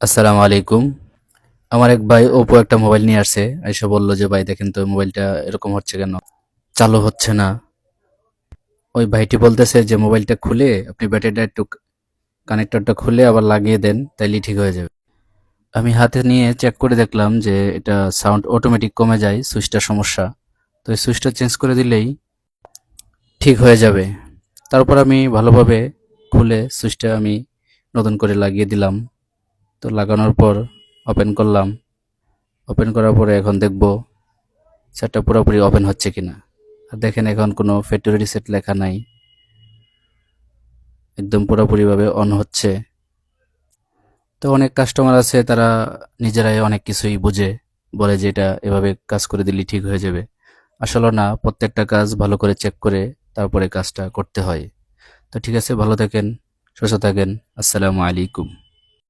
আসসালামু আলাইকুম। আমার এক ভাই ওপো একটা মোবাইল নিয়ে আসছে। আইসা বলল যে ভাই দেখেন তো মোবাইলটা এরকম হচ্ছে কেন? চালু হচ্ছে না। ওই ভাইটি বলতেছে যে মোবাইলটা খুলে আপনি ব্যাটারিটা একটু কানেক্টরটা খুলে আবার লাগিয়ে দেন তাইলেই ঠিক হয়ে যাবে। আমি হাতে নিয়ে চেক করে দেখলাম যে এটা সাউন্ড অটোমেটিক কমে যায়, সুইচটার সমস্যা। তো এই সুইচটা চেঞ্জ করে দিলেই ঠিক হয়ে যাবে। তারপর আমি ভালোভাবে খুলে সুইচটা আমি নতুন করে লাগিয়ে দিলাম। তো লাগানোর পর ওপেন করলাম। ওপেন করার পরে এখন দেখব সেটটা পুরোপুরি ওপেন হচ্ছে কিনা। আর দেখেন এখন কোনো ফ্যাক্টরি রিসেট লেখা নাই, একদম পুরোপুরিভাবে অন হচ্ছে। তো অনেক কাস্টমার আছে তারা নিজেরাই অনেক কিছুই বুঝে, বলে যে এটা এভাবে কাজ করে দিলে ঠিক হয়ে যাবে। আসলে না, প্রত্যেকটা কাজ ভালো করে চেক করে তারপরে কাজটা করতে হয়। তো ঠিক আছে, ভালো থাকেন, সুস্থ থাকেন। আসসালামু আলাইকুম।